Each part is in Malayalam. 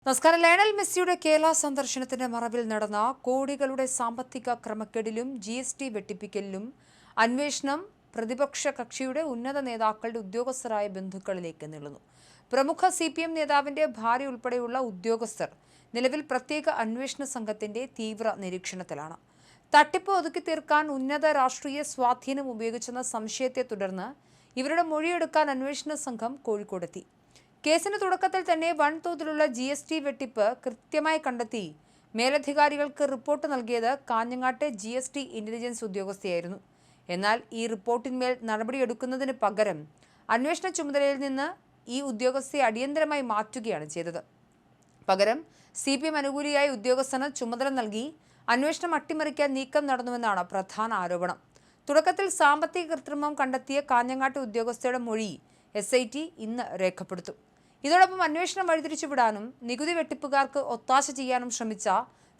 നമസ്കാരം. ലയണൽ മെസ്സിയുടെ കേരള സന്ദർശനത്തിന്റെ മറവിൽ നടന്ന കോടികളുടെ സാമ്പത്തിക ക്രമക്കേടിലും GST വെട്ടിപ്പിക്കലിലും അന്വേഷണം പ്രതിപക്ഷ കക്ഷിയുടെ ഉന്നത നേതാക്കളുടെ ഉദ്യോഗസ്ഥരായ ബന്ധുക്കളിലേക്ക് നീളുന്നു. പ്രമുഖ CPM നേതാവിന്റെ ഭാര്യ ഉൾപ്പെടെയുള്ള ഉദ്യോഗസ്ഥർ നിലവിൽ പ്രത്യേക അന്വേഷണ സംഘത്തിന്റെ തീവ്ര നിരീക്ഷണത്തിലാണ്. തട്ടിപ്പ് ഒതുക്കി തീർക്കാൻ ഉന്നത രാഷ്ട്രീയ സ്വാധീനം ഉപയോഗിച്ചെന്ന സംശയത്തെ തുടർന്ന് ഇവരുടെ മൊഴിയെടുക്കാൻ അന്വേഷണ സംഘം കോഴിക്കോടെത്തി. കേസിന് തുടക്കത്തിൽ തന്നെ വൻതോതിലുള്ള GST വെട്ടിപ്പ് കൃത്യമായി കണ്ടെത്തി മേലധികാരികൾക്ക് റിപ്പോർട്ട് നൽകിയത് കാഞ്ഞങ്ങാട്ടെ GST ഇന്റലിജൻസ് ഉദ്യോഗസ്ഥയായിരുന്നു. എന്നാൽ ഈ റിപ്പോർട്ടിന്മേൽ നടപടിയെടുക്കുന്നതിന് പകരം അന്വേഷണ ചുമതലയിൽ നിന്ന് ഈ ഉദ്യോഗസ്ഥയെ അടിയന്തരമായി മാറ്റുകയാണ് ചെയ്തത്. പകരം CPM അനുകൂലിയായ ഉദ്യോഗസ്ഥന് ചുമതല നൽകി അന്വേഷണം അട്ടിമറിക്കാൻ നീക്കം നടന്നുവെന്നാണ് പ്രധാന ആരോപണം. തുടക്കത്തിൽ സാമ്പത്തിക കൃത്രിമം കണ്ടെത്തിയ കാഞ്ഞങ്ങാട്ടെ ഉദ്യോഗസ്ഥയുടെ മൊഴി SIT ഇന്ന് രേഖപ്പെടുത്തും. ഇതോടൊപ്പം അന്വേഷണം വഴിതിരിച്ചുവിടാനും നികുതി വെട്ടിപ്പുകാർക്ക് ഒത്താശ ചെയ്യാനും ശ്രമിച്ച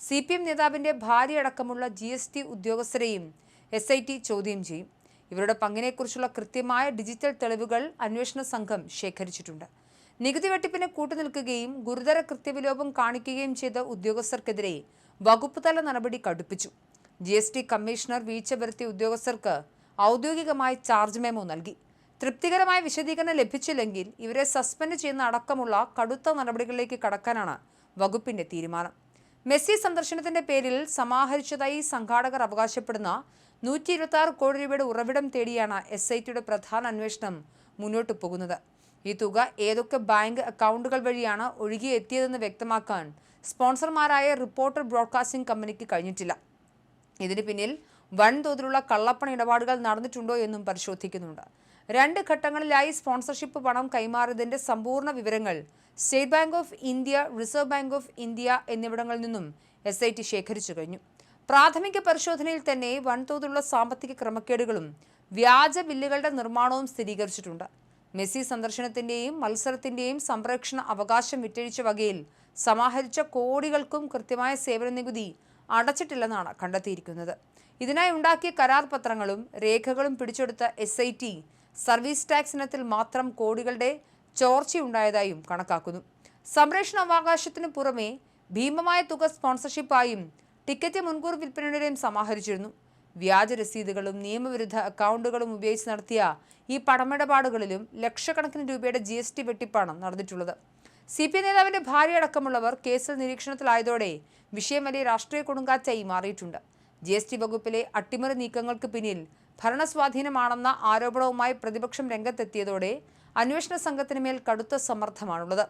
CPM നേതാവിന്റെ ഭാര്യയടക്കമുള്ള GST ഉദ്യോഗസ്ഥരെയും SIT ചോദ്യം ചെയ്യും. ഇവരുടെ പങ്കിനെക്കുറിച്ചുള്ള കൃത്യമായ ഡിജിറ്റൽ തെളിവുകൾ അന്വേഷണ സംഘം ശേഖരിച്ചിട്ടുണ്ട്. നികുതി വെട്ടിപ്പിന് കൂട്ടുനിൽക്കുകയും ഗുരുതര കൃത്യവിലോപം കാണിക്കുകയും ചെയ്ത ഉദ്യോഗസ്ഥർക്കെതിരെ വകുപ്പ് തല നടപടി കടുപ്പിച്ചു. GST കമ്മീഷണർ വീഴ്ച വരുത്തിയ ഉദ്യോഗസ്ഥർക്ക് ഔദ്യോഗികമായി ചാർജ് മെമ്മോ നൽകി. തൃപ്തികരമായ വിശദീകരണം ലഭിച്ചില്ലെങ്കിൽ ഇവരെ സസ്പെൻഡ് ചെയ്യുന്ന അടക്കമുള്ള കടുത്ത നടപടികളിലേക്ക് കടക്കാനാണ് വകുപ്പിന്റെ തീരുമാനം. മെസ്സി സന്ദർശനത്തിന്റെ പേരിൽ സമാഹരിച്ചതായി സംഘാടകർ അവകാശപ്പെടുന്ന 126 കോടി രൂപയുടെ ഉറവിടം തേടിയാണ് SITയുടെ പ്രധാന അന്വേഷണം മുന്നോട്ടു പോകുന്നത്. ഈ തുക ഏതൊക്കെ ബാങ്ക് അക്കൗണ്ടുകൾ വഴിയാണ് ഒഴുകിയെത്തിയതെന്ന് വ്യക്തമാക്കാൻ സ്പോൺസർമാരായ റിപ്പോർട്ടർ ബ്രോഡ്കാസ്റ്റിംഗ് കമ്പനിക്ക് കഴിഞ്ഞിട്ടില്ല. ഇതിന് പിന്നിൽ വൻതോതിലുള്ള കള്ളപ്പണ ഇടപാടുകൾ നടന്നിട്ടുണ്ടോ എന്നും പരിശോധിക്കുന്നുണ്ട്. 2 ഘട്ടങ്ങളിലായി സ്പോൺസർഷിപ്പ് പണം കൈമാറിയതിന്റെ സമ്പൂർണ്ണ വിവരങ്ങൾ state bank of India, reserve bank of India എന്നിവിടങ്ങളിൽ നിന്നും SIT ശേഖരിച്ചു കഴിഞ്ഞു. പ്രാഥമിക പരിശോധനയിൽ തന്നെ വൻതോതിലുള്ള സാമ്പത്തിക ക്രമക്കേടുകളും വ്യാജ ബില്ലുകളുടെ നിർമ്മാണവും സ്ഥിരീകരിച്ചിട്ടുണ്ട്. മെസ്സി സന്ദർശനത്തിന്റെയും മത്സരത്തിന്റെയും സംപ്രേക്ഷണ അവകാശം വിറ്റഴിച്ച വകയിൽ സമാഹരിച്ച കോടികൾക്കും കൃത്യമായ സേവന നികുതി അടച്ചിട്ടില്ലെന്നാണ് കണ്ടെത്തിയിരിക്കുന്നത്. ഇതിനായി ഉണ്ടാക്കിയ കരാർ പത്രങ്ങളും രേഖകളും പിടിച്ചെടുത്ത SIT സർവീസ് ടാക്സ് ഇനത്തിൽ മാത്രം കോടികളുടെ ചോർച്ചയുണ്ടായതായും കണക്കാക്കുന്നു. സംപ്രേഷണ അവകാശത്തിനു പുറമെ ഭീമമായ തുക സ്പോൺസർഷിപ്പായും ടിക്കറ്റ് മുൻകൂർ വിൽപ്പനയുടെയും സമാഹരിച്ചിരുന്നു. വ്യാജ രസീതുകളും നിയമവിരുദ്ധ അക്കൗണ്ടുകളും ഉപയോഗിച്ച് നടത്തിയ ഈ പണമിടപാടുകളിലും ലക്ഷക്കണക്കിന് രൂപയുടെ GST വെട്ടിപ്പാണ് നടന്നിട്ടുള്ളത്. CPM നേതാവിന്റെ ഭാര്യ അടക്കമുള്ളവർ കേസിൽ നിരീക്ഷണത്തിലായതോടെ വിഷയം വലിയ രാഷ്ട്രീയ കൊടുങ്കാറ്റായി മാറിയിട്ടുണ്ട്. GST വകുപ്പിലെ അട്ടിമറി നീക്കങ്ങൾക്ക് പിന്നിൽ ഭരണസ്വാധീനമാണെന്ന ആരോപണവുമായി പ്രതിപക്ഷം രംഗത്തെത്തിയതോടെ അന്വേഷണ സംഘത്തിന് മേൽ കടുത്ത സമ്മർദ്ദമാണുള്ളത്.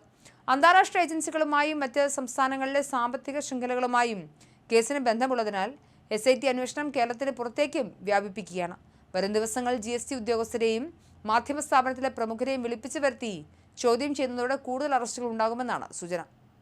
അന്താരാഷ്ട്ര ഏജൻസികളുമായും മറ്റ് സംസ്ഥാനങ്ങളിലെ സാമ്പത്തിക ശൃംഖലകളുമായും കേസിന് ബന്ധമുള്ളതിനാൽ SIT അന്വേഷണം കേരളത്തിന് പുറത്തേക്കും വ്യാപിപ്പിക്കുകയാണ്. വരും ദിവസങ്ങൾ GST ഉദ്യോഗസ്ഥരെയും മാധ്യമ സ്ഥാപനത്തിലെ പ്രമുഖരെയും വിളിപ്പിച്ചു വരുത്തി ചോദ്യം ചെയ്യുന്നതോടെ കൂടുതൽ അറസ്റ്റുകൾ ഉണ്ടാകുമെന്നാണ് സൂചന.